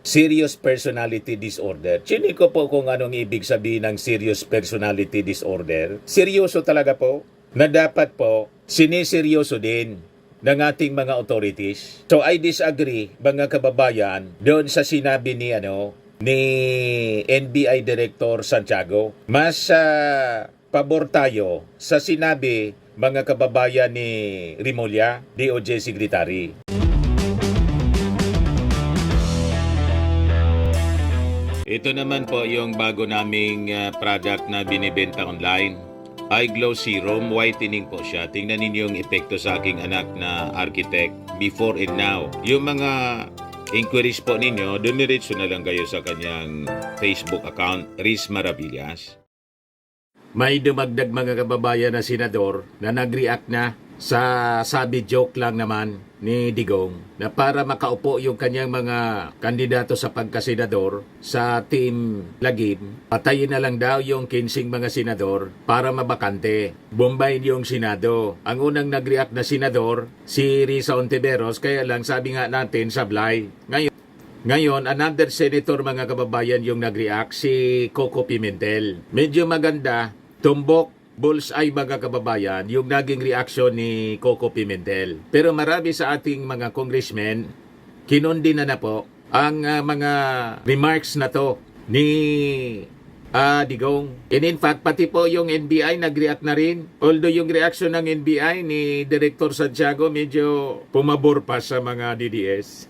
serious personality disorder. Chini ko po kung anong ibig sabihin ng serious personality disorder. Seryoso talaga po na dapat po siniseryoso din ng ating mga authorities. So I disagree, mga kababayan, doon sa sinabi ni NBI Director Santiago. Mas pabor tayo sa sinabi, mga kababayan, ni Rimulya, DOJ Secretary. Ito naman po yung bago naming product na binibenta online. Eye Glow Serum, whitening po siya. Tingnan ninyo yung epekto sa aking anak na architect before and now. Yung mga inquiries po ninyo, dumiretso na lang kayo sa kanyang Facebook account, Riz Maravillas. May dumagdag, mga kababayan, na senador na nag-react na sa sabi joke lang naman ni Digong na para makaupo yung kanyang mga kandidato sa pagkasenador sa Team Lagim, patayin na lang daw yung 15 mga senador para mabakante. Bombayin yung Senado. Ang unang nag-react na senador, si Risa Ontiveros, kaya lang sabi nga natin sablay. Ngayon, another senator, mga kababayan, yung nag-react, si Coco Pimentel. Medyo maganda, tumbok, bullseye, mga kababayan, yung naging reaksyon ni Coco Pimentel. Pero marami sa ating mga congressmen, kinundi na po ang mga remarks na to ni Digong. And in fact, pati po yung NBI nag-react na rin. Although yung reaction ng NBI ni Director Santiago medyo pumabor pa sa mga DDS.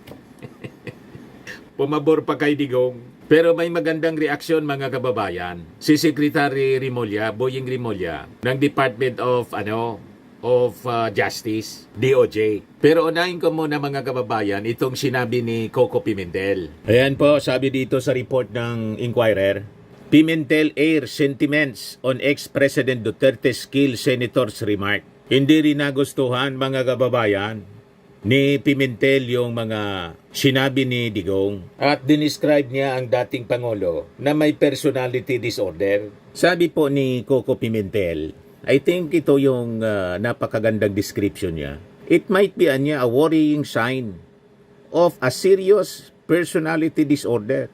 Pumabor pa kay Digong. Pero may magandang reaksyon, mga kababayan. Si Secretary Rimulya, Boying Rimulya, ng Department of Justice, DOJ. Pero unahin ko muna, mga kababayan, itong sinabi ni Coco Pimentel. Ayan po, sabi dito sa report ng Inquirer, Pimentel airs sentiments on ex-President Duterte's kill senator's remark. Hindi rin nagustuhan, mga kababayan, ni Pimentel yung mga sinabi ni Digong at dinescribe niya ang dating Pangulo na may personality disorder. Sabi po ni Coco Pimentel, I think ito yung napakagandang description niya. It might be a worrying sign of a serious personality disorder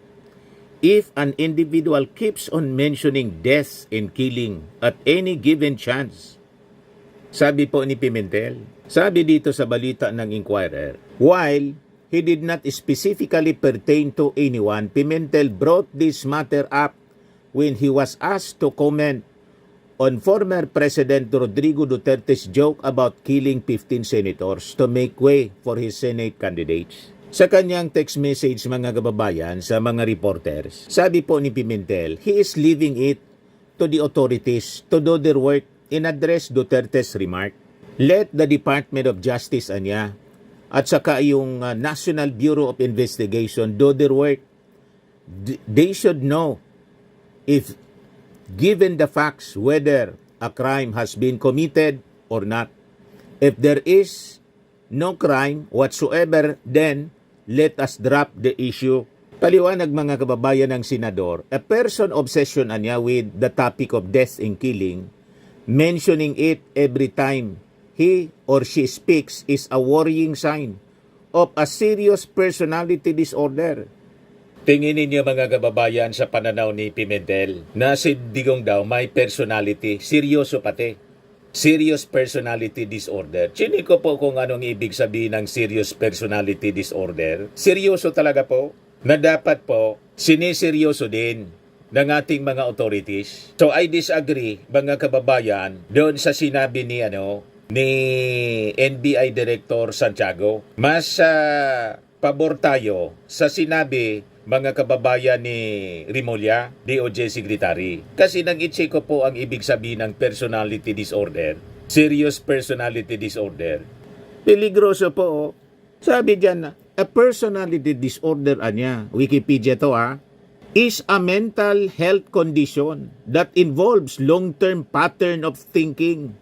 if an individual keeps on mentioning death and killing at any given chance. Sabi po ni Pimentel. Sabi dito sa balita ng Inquirer, while he did not specifically pertain to anyone, Pimentel brought this matter up when he was asked to comment on former President Rodrigo Duterte's joke about killing 15 senators to make way for his Senate candidates. Sa kanyang text message, mga kababayan, sa mga reporters, sabi po ni Pimentel, he is leaving it to the authorities to do their work in address Duterte's remark. Let the Department of Justice at saka yung National Bureau of Investigation do their work. They should know if given the facts whether a crime has been committed or not. If there is no crime whatsoever, then let us drop the issue. Paliwanag, mga kababayan, ng senador, a person obsession with the topic of death and killing, mentioning it every time he or she speaks is a worrying sign of a serious personality disorder. Tingin ninyo, mga kababayan, sa pananaw ni Pimentel na si Digong daw may personality, seryoso pati. Serious personality disorder. Chini ko po kung anong ibig sabihin ng serious personality disorder. Seryoso talaga po na dapat po siniseryoso din ng ating mga authorities. So I disagree, mga kababayan, doon sa sinabi ni NBI Director Santiago. Mas pabor tayo sa sinabi, mga kababayan, ni Rimulya, DOJ Secretary. Kasi nang i-check ko po ang ibig sabihin ng personality disorder. Serious personality disorder. Peligroso po. Sabi dyan, a personality disorder, Wikipedia to is a mental health condition that involves long-term pattern of thinking,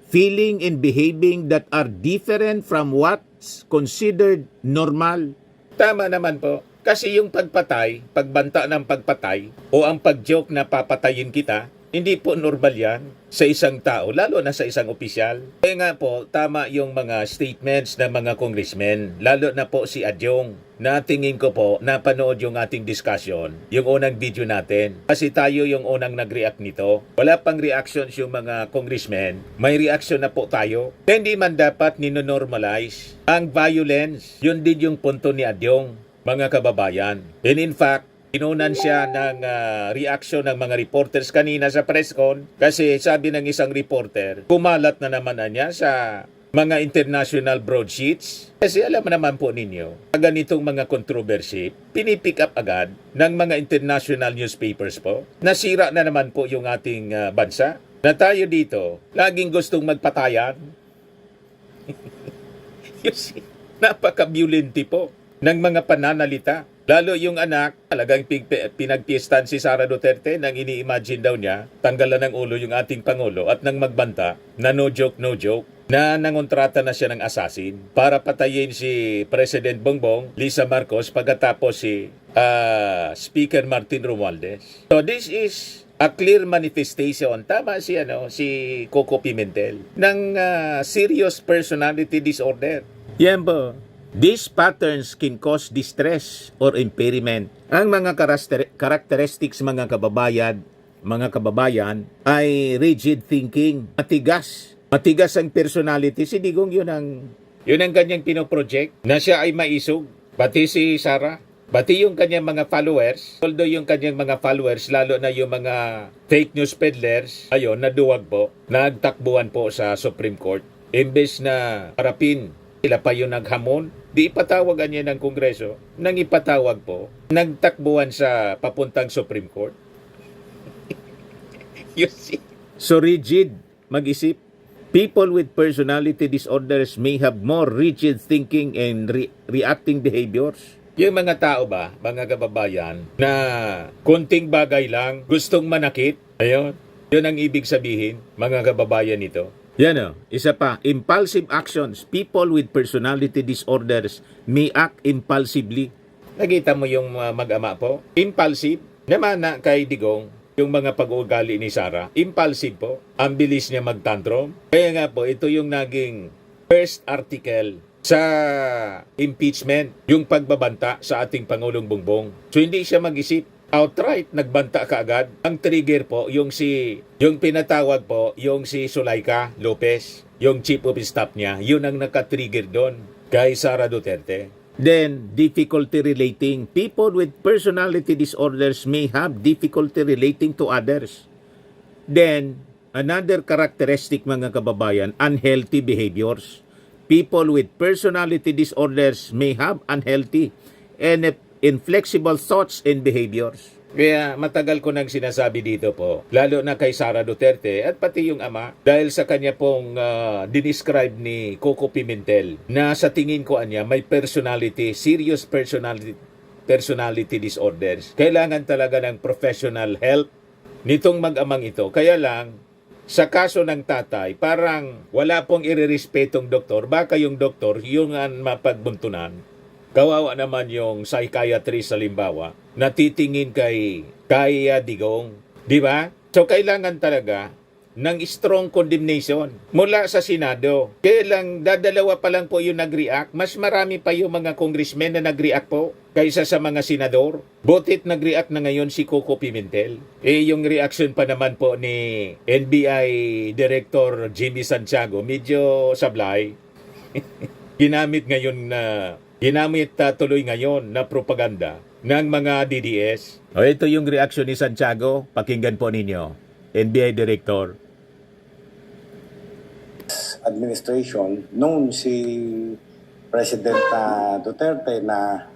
feeling and behaving that are different from what's considered normal. Tama naman po. Kasi yung pagpatay, pagbanta ng pagpatay, o ang pag-joke na papatayin kita, Hindi po normal yan sa isang tao, lalo na sa isang opisyal. Kaya nga po, tama yung mga statements ng mga congressmen, lalo na po si Adyong, na tingin ko po, napanood yung ating discussion, yung unang video natin. Kasi tayo yung unang nag-react nito. Wala pang reactions yung mga congressmen, may reaction na po tayo. Hindi man dapat ninonormalize ang violence. Yun din yung punto ni Adyong, mga kababayan. And in fact, inunan siya ng reaction ng mga reporters kanina sa press con kasi sabi ng isang reporter, kumalat na naman niya sa mga international broadsheets. Kasi alam naman po ninyo, ganitong mga controversy, pinipick up agad ng mga international newspapers po. Nasira na naman po yung ating bansa. Na tayo dito, laging gustong magpatayan. You see, napaka-violente po ng mga pananalita. Lalo yung anak, talagang pinagpiestan si Sara Duterte nang ini-imagine daw niya, tanggalan ng ulo yung ating Pangulo at nang magbanta na no joke, na nangontrata na siya ng assassin para patayin si President Bongbong, Lisa Marcos, pagkatapos si Speaker Martin Romualdez. So this is a clear manifestation, tama si Coco Pimentel, ng serious personality disorder. Yan po. These patterns can cause distress or impairment. Ang mga characteristics mga kababayan ay rigid thinking, matigas. Matigas ang personality. Si Digong yun ang kanyang pinoproject na siya ay maisog. Pati si Sara, pati yung kanyang mga followers. Although yung kanyang mga followers, lalo na yung mga fake news peddlers, ayun, naduwag po, nagtakbuhan po sa Supreme Court. Imbes na harapin, sila pa yung naghamon, di ipatawagan niya ng Kongreso, nang ipatawag po, nagtakbuhan sa papuntang Supreme Court. You see? So rigid, mag-isip. People with personality disorders may have more rigid thinking and reacting behaviors. Yung mga tao ba, mga kababayan, na konting bagay lang, gustong manakit, ayun, yun ang ibig sabihin, mga kababayan nito. Yan o, isa pa, impulsive actions. People with personality disorders may act impulsively. Nakita mo yung mag-ama po? Impulsive. Naman na kay Digong, yung mga pag-uugali ni Sara, impulsive po. Ang bilis niya mag-tantrum. Kaya nga po, ito yung naging first article sa impeachment, yung pagbabanta sa ating Pangulong Bongbong. So hindi siya mag-isip. Outright, nagbanta kaagad. Ang trigger po, yung pinatawag po, yung si Sulaika Lopez, yung chief of staff niya, yun ang nakatrigger doon kay Sara Duterte. Then, difficulty relating. People with personality disorders may have difficulty relating to others. Then, another characteristic mga kababayan, unhealthy behaviors. People with personality disorders may have unhealthy and inflexible thoughts and behaviors. Kaya matagal ko nang sinasabi dito po, lalo na kay Sara Duterte at pati yung ama, dahil sa kanya pong dinescribe ni Coco Pimentel na sa tingin ko may serious personality disorders. Kailangan talaga ng professional help nitong mag-amang ito. Kaya lang, sa kaso ng tatay, parang wala pong irerespetong doktor. Baka yung doktor, yung mapagbuntunan. Kawawa naman yung psychiatrist sa limbawa na titingin kay Digong. Di ba? So kailangan talaga ng strong condemnation mula sa Senado. Kaya lang, dadalawa pa lang po yung nag-react. Mas marami pa yung mga congressmen na nag-react po kaysa sa mga senador. Butit nag-react na ngayon si Coco Pimentel. Yung reaction pa naman po ni NBI Director Jimmy Santiago, medyo sablay. Ginamit tuloy ngayon na propaganda ng mga DDS. Ito yung reaction ni Santiago. Pakinggan po ninyo. NBI Director. Administration, noon si President Duterte na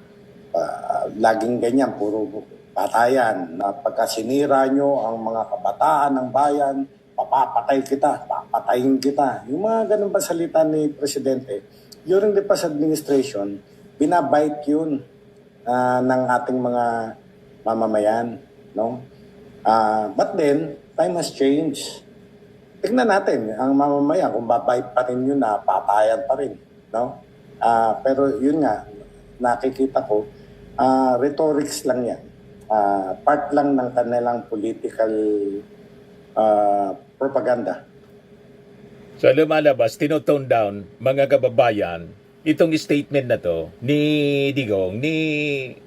laging ganyan, puro patayan, na pagka sinira nyo ang mga kabataan ng bayan, papapatay kita, papatayin kita. Yung mga ganun ba salita ni Presidente, during the past administration, binabite yun ng ating mga mamamayan. No? But then, time has changed. Tignan natin, ang mamamayan, kung babite pa rin yun, na patayan pa rin. No? Pero yun nga, nakikita ko, rhetorics lang yan. Part lang ng kanilang political propaganda. So lumalabas, tinotone down, mga kababayan, itong statement na to ni Digong, ni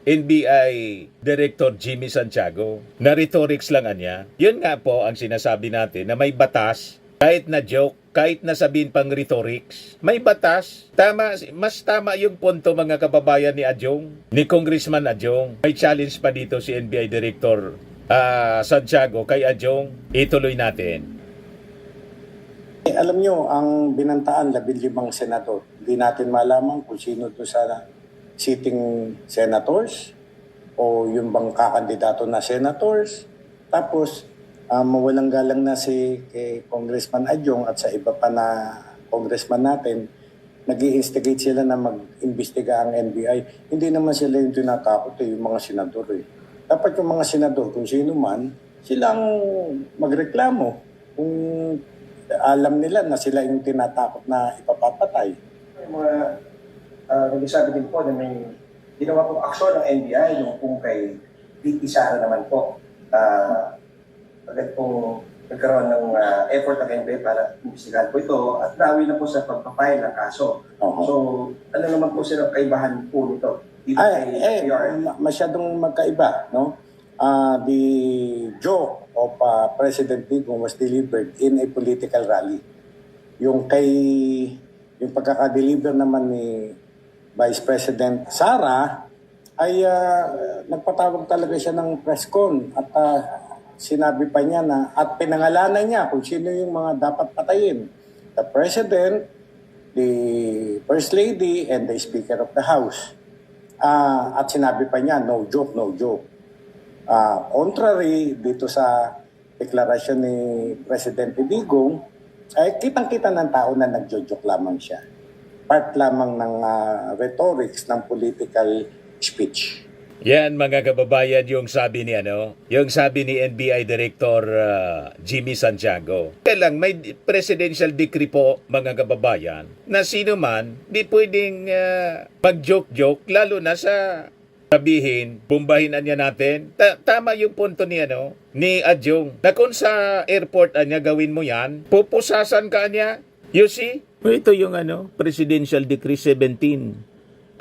NBI Director Jimmy Santiago, na rhetorics lang niya. Yun nga po ang sinasabi natin na may batas, kahit na joke, kahit na sabihin pang rhetorics, may batas. Tama, mas tama yung punto mga kababayan ni Adjong, ni Congressman Adjong. May challenge pa dito si NBI Director Santiago kay Adjong. Ituloy natin. Alam nyo, ang binantaan, 15 senador. Hindi natin malaman kung sino to sa sitting senators o yung bang kakandidato na senators. Tapos, mawalang galang na si Congressman Adjong at sa iba pa na congressman natin, nag-i-instigate sila na mag-imbestiga ang NBI. Hindi naman sila yung tinatakot, yung mga senador. Dapat yung mga senador, kung sino man, silang magreklamo. Kung alam nila na sila yung tinatakot na ipapapatay. Yung mga nagsasabi din po na may ginawa pong aksyon ng NBI yung kung kay VP Sara naman po. Agad pong nagkaroon ng effort ng NBI para imbestigahan po ito at nawi na po sa pagpapile ng kaso. Uh-huh. So, ano naman po silang kaibahan po nito? Dito kay PR? Masyadong magkaiba, no? The joke of President Digong was delivered in a political rally. Yung pagkaka-deliver naman ni Vice President Sara ay nagpatawag talaga siya ng press con at sinabi pa niya na at pinangalanan niya kung sino yung mga dapat patayin. The President, the First Lady, and the Speaker of the House. At sinabi pa niya, no joke, no joke. Contrary dito sa deklarasyon ni Presidente Digong, ay kitang-kita ng tao na nagjo-joke lamang siya. Part lamang ng rhetorics ng political speech. Yan mga kababayan yung sabi ni NBI Director Jimmy Santiago. Kaya lang may presidential decree po mga kababayan na sino man di pwedeng mag-joke-joke lalo na sa sabihin, bumbahin niya natin. Tama yung punto ni Adjong. Na kung sa airport niya gawin mo yan, pupusasan ka niya. You see? Ito yung Presidential Decree 17/27.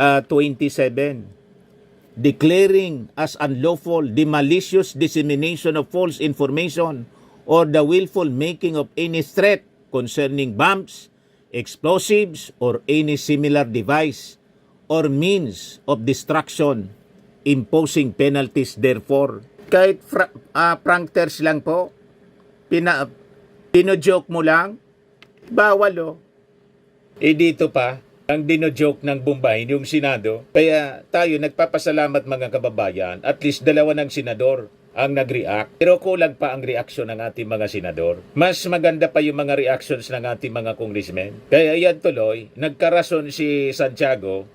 Declaring as unlawful the malicious dissemination of false information or the willful making of any threat concerning bombs, explosives, or any similar device or means of destruction, imposing penalties therefore. Kahit pranksters lang po, pino-joke mo lang, bawal dito pa, ang dino-joke ng Bombahin, yung Senado. Kaya tayo nagpapasalamat mga kababayan, at least 2 ng senador ang nag-react. Pero kulang pa ang reaksyon ng ating mga senador. Mas maganda pa yung mga reactions ng ating mga congressmen. Kaya yan tuloy, nagkarason si Santiago,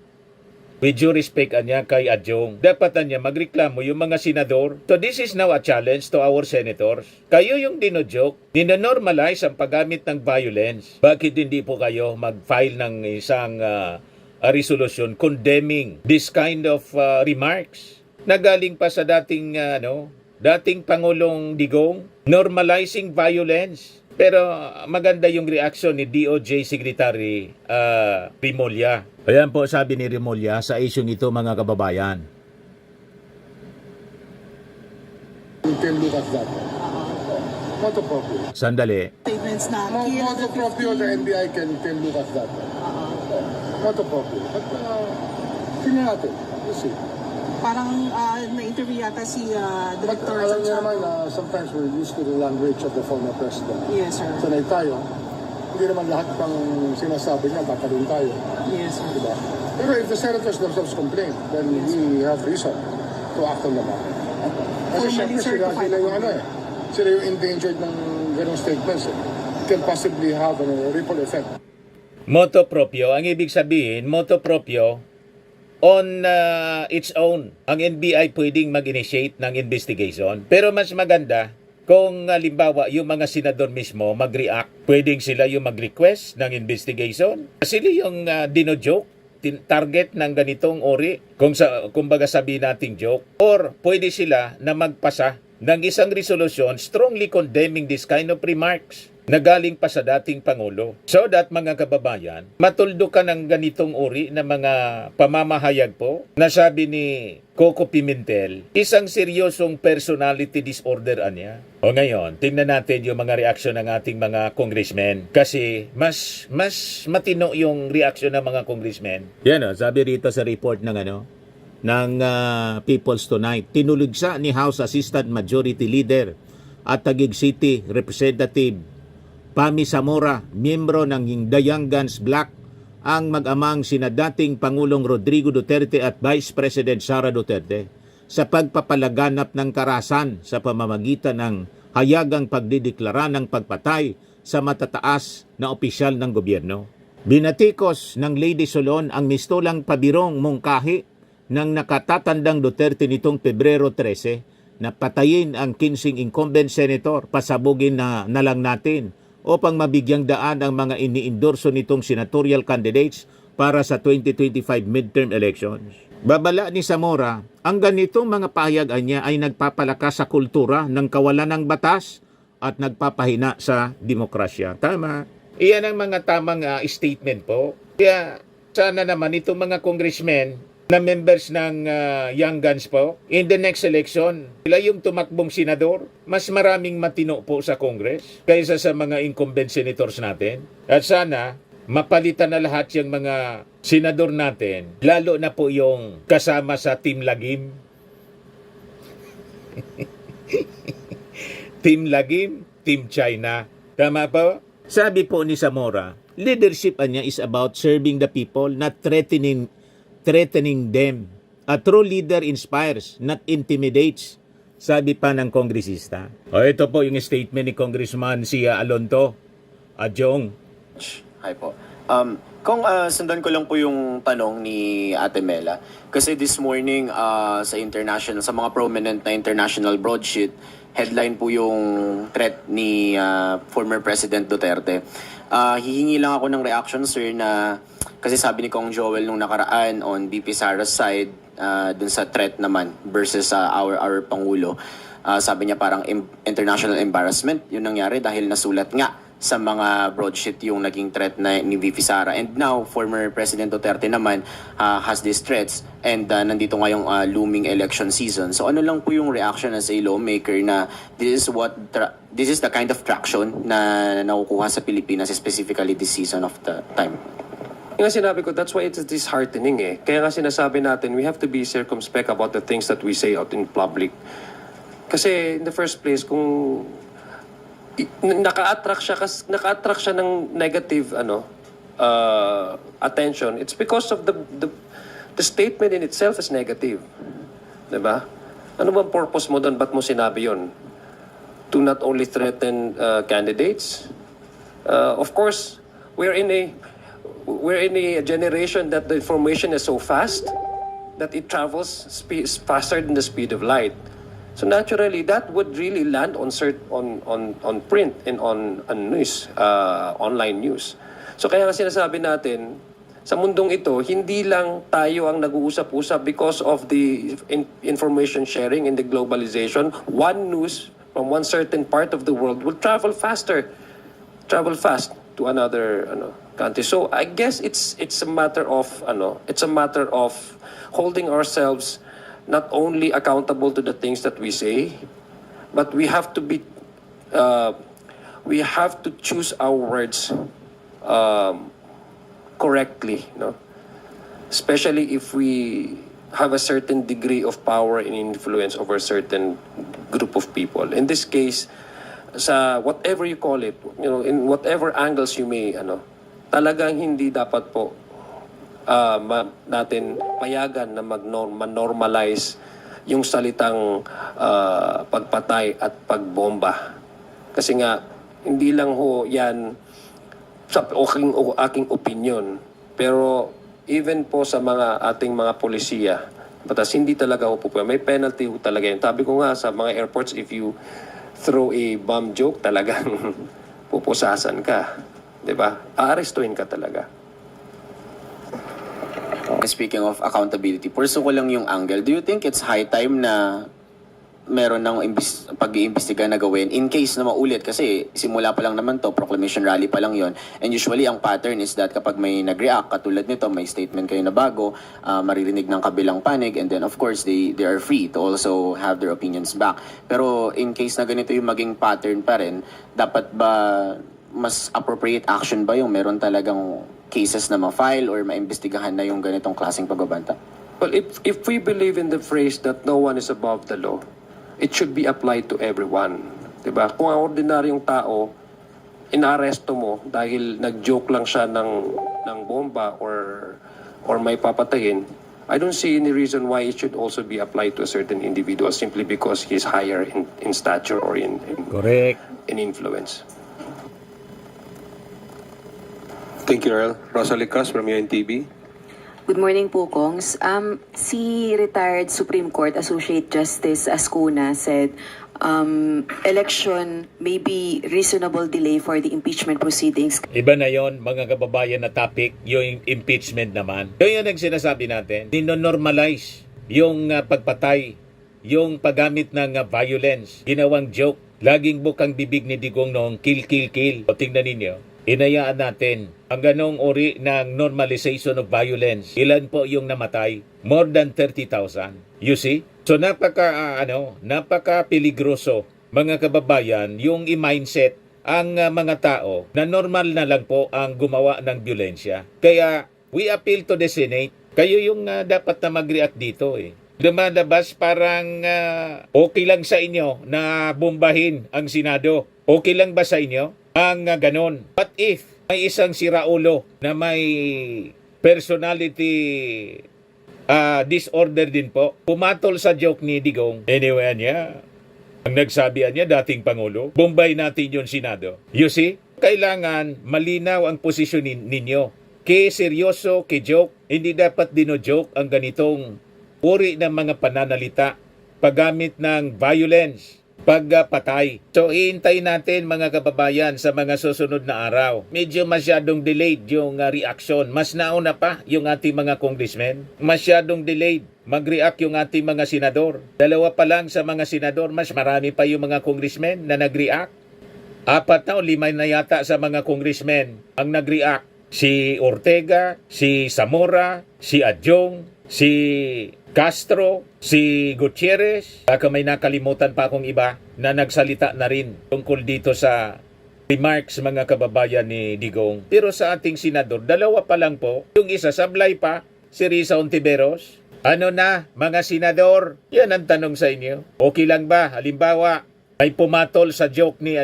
with due respect niya kay Adjong, dapat niya magreklamo yung mga senador. So this is now a challenge to our senators. Kayo yung dino-joke, dino-normalize ang paggamit ng violence. Bakit hindi po kayo mag-file ng isang resolution condemning this kind of remarks? Nagaling pa sa dating Pangulong Digong, normalizing violence. Pero maganda yung reaction ni DOJ Secretary Remulla. Ayan po sabi ni Remulla sa isyong ito mga kababayan. You can look at that. Moto proprio. Sandali. Statements na Moto proprio, the NBI can look at that. Moto proprio. But, tingnan natin. We'll see. parang na-interview yata si But Director alam niyo Santiago. naman, sometimes we're used to the language of the former president. Yes, sir. Sanay tayo. Hindi naman lahat pang sinasabi niya, tatalon tayo. Yes, sir. Diba? Pero if the senators themselves complain, then we have reason to act on the matter. Kasi Formally syempre sila yung sila yung endangered ng ganong statements. It can possibly have a ripple effect. Moto proprio, ang ibig sabihin, moto proprio, on its own, ang NBI pwedeng mag-initiate ng investigation. Pero mas maganda kung halimbawa yung mga senador mismo mag-react. Pwedeng sila yung mag-request ng investigation. Sila yung dino-joke, target ng ganitong ori. Kumbaga sabihin nating joke. Or pwede sila na magpasa ng isang resolusyon strongly condemning this kind of remarks na galing pa sa dating Pangulo. So that mga kababayan, matuldo ka ng ganitong uri na mga pamamahayag po na sabi ni Coco Pimentel, isang seryosong personality disorder niya. O ngayon, tingnan natin yung mga reaksyon ng ating mga congressmen kasi mas matino yung reaksyon ng mga congressmen. Yan sabi rito sa report ng People's Tonight, tinulugsa ni House Assistant Majority Leader at Taguig City Representative Pami Zamora, miyembro ng The Young Guns Black, ang mag-amang sina dating Pangulong Rodrigo Duterte at Vice President Sara Duterte sa pagpapalaganap ng karahasan sa pamamagitan ng hayagang pagdideklara ng pagpatay sa matataas na opisyal ng gobyerno. Binatikos ng Lady Solon ang mistulang pabirong mungkahi ng nakatatandang Duterte nitong Pebrero 13 na patayin ang 15 incumbent senator, pasabugin na lang natin upang mabigyang daan ang mga iniendorso nitong senatorial candidates para sa 2025 midterm elections. Babala ni Zamora, ang ganitong mga pahayagan niya ay nagpapalakas sa kultura ng kawalan ng batas at nagpapahina sa demokrasya. Tama. Iyan ang mga tamang statement po. Kaya sana naman itong mga congressmen na members ng Young Guns po, in the next election, sila yung tumakbong senador, mas maraming matino po sa Congress kaysa sa mga incumbent senators natin. At sana, mapalitan na lahat yung mga senador natin, lalo na po yung kasama sa Team Lagim. Team Lagim, Team China. Tama po? Sabi po ni Zamora, leadership niya is about serving the people, not threatening them. A true leader inspires, not intimidates, sabi pa ng kongresista. O ito po yung statement ni Congressman Alonto Adjong. Hi po. Sundan ko lang po yung tanong ni Ate Mela. Kasi this morning sa mga prominent na international broadsheet, headline po yung threat ni former President Duterte. Hihingi lang ako ng reaction, sir, na kasi sabi ni Kong Joel nung nakaraan on BP Sara's side, dun sa threat naman versus our Pangulo. Sabi niya parang international embarrassment yung nangyari dahil nasulat nga sa mga broadsheet yung naging threat na ni VP Sara. And now, former President Duterte naman has these threats and nandito nga yung looming election season. So ano lang po yung reaction as a lawmaker na this is the kind of traction na nakukuha sa Pilipinas, specifically this season of the time? Yung sinabi ko, that's why it's disheartening eh. Kaya nga sinasabi natin, we have to be circumspect about the things that we say out in public. Kasi in the first place, kung naka-attract siya ng negative attention, it's because of the statement in itself is negative. Diba? Ano bang purpose mo doon? Ba't mo sinabi yun? To not only threaten candidates. Of course, we're in a generation that the information is so fast that it travels faster than the speed of light. So naturally, that would really land on print and on news, online news. So kaya nga sinasabi natin, sa mundong ito, hindi lang tayo ang nag-uusap-usap because of the information sharing and the globalization. One news from one certain part of the world will travel fast to another country. So I guess it's a matter of holding ourselves not only accountable to the things that we say, but we have to choose our words correctly, especially if we have a certain degree of power and influence over a certain group of people. In this case, sa whatever you call it, in whatever angles you may, talagang hindi dapat po natin payagan na mag-normalize yung salitang pagpatay at pagbomba. Kasi nga, hindi lang ho yan sa aking opinion. Pero even po sa ating mga polisiya, batas hindi talaga ho po. May penalty ho talaga yun. Sabi ko nga sa mga airports, if you throw a bomb joke, talagang pupusasan ka. Diba? Aarestuhin ka talaga. Speaking of accountability, purso ko lang yung angle. Do you think it's high time na meron ng pag-iimbestiga na gawin in case na maulit kasi simula pa lang naman to, proclamation rally pa lang yon. And usually ang pattern is that kapag may nag-react katulad nito, may statement kayo na bago, maririnig ng kabilang panig, and then of course they are free to also have their opinions back. Pero in case na ganito yung maging pattern pa rin, dapat ba mas appropriate action ba yung meron talagang cases na ma-file or maimbestigahan na yung ganitong klaseng pagbabanta? Well, if we believe in the phrase that no one is above the law, it should be applied to everyone. Diba? Kung ang ordinaryong tao, inaaresto mo dahil nag-joke lang siya ng bomba or may papatayin, I don't see any reason why it should also be applied to a certain individual simply because he's higher in stature or Correct. in influence. Thank you, Earl. Rosalie Cos from UNTV. Good morning po, Kongs. Si retired Supreme Court Associate Justice Ascuna said election may be reasonable delay for the impeachment proceedings. Iba na yon mga kababayan na topic, yung impeachment naman. Yun ang sinasabi natin. Nino-normalize yung pagpatay, yung paggamit ng violence, ginawang joke. Laging bukang bibig ni Digong noong kill, kill, kill. O tingnan ninyo. Inayaan natin ang ganong uri ng normalization of violence. Ilan po yung namatay? More than 30,000. You see? So napaka peligroso mga kababayan yung i-mindset ang mga tao na normal na lang po ang gumawa ng violensya. Kaya we appeal to the Senate. Kayo yung dapat na mag-react dito eh. Lumalabas parang okay lang sa inyo na bombahin ang Senado. Okay lang ba sa inyo? Ang ganon. But if may isang siraulo na may personality disorder din po, pumatol sa joke ni Digong, anyway niya, ang nagsabi niya, dating Pangulo, bombay natin yung Senado. You see? Kailangan malinaw ang posisyon ninyo. Kay seryoso, kay joke, hindi dapat dino-joke ang ganitong uri ng mga pananalita, paggamit ng violence, pagpatay. So, iintay natin mga kababayan sa mga susunod na araw. Medyo masyadong delayed yung reaction. Mas nauna pa yung ating mga congressmen. Masyadong delayed mag-react yung ating mga senador. Dalawa pa lang sa mga senador, mas marami pa yung mga congressmen na nag-react. 4 na o 5 na yata sa mga congressmen ang nag-react. Si Ortega, si Zamora, si Adjong, si Castro, si Gutierrez, baka may nakalimutan pa akong iba na nagsalita na rin tungkol dito sa remarks mga kababayan ni Digong. Pero sa ating senador, 2 pa lang po. Yung isa sablay pa, si Risa Ontiveros. Ano na, mga senador? Yan ang tanong sa inyo. Okay lang ba? Halimbawa, may pumatol sa joke ni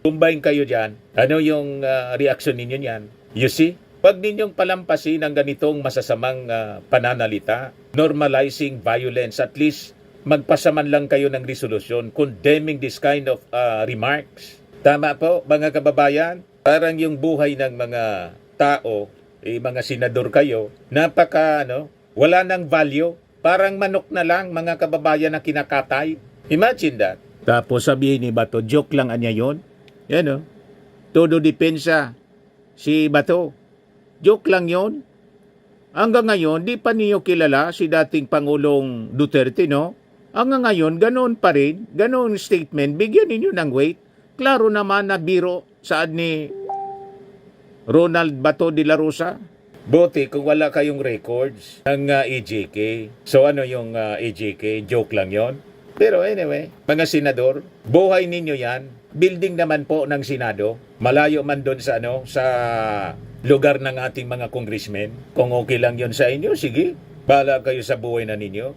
tumbayin kayo dyan. Ano yung reaction ninyo niyan? You see? Pag ninyong palampasin ang ganitong masasamang pananalita, normalizing violence, at least magpasaman lang kayo ng resolusyon condemning this kind of remarks. Tama po, mga kababayan? Parang yung buhay ng mga tao, mga senador kayo, wala nang value. Parang manok na lang, mga kababayan, na kinakatay. Imagine that. Tapos sabihin ni Bato, joke lang anya yun. Yan todo depensa si Bato. Joke lang yon. Hanggang ngayon, di pa niyo kilala si dating Pangulong Duterte, no? Hanggang ngayon, ganoon pa rin, ganoon statement, bigyan ninyo ng weight. Klaro naman na biro saan ni Ronald Bato de la Rosa. Buti kung wala kayong records ng AJK. So ano yung AJK? Joke lang yon. Pero anyway, mga senador, buhay ninyo yan. Building naman po ng Senado. Malayo man doon sa sa lugar ng ating mga congressmen. Kung okay lang yon sa inyo, sige. Bahala kayo sa buhay na ninyo.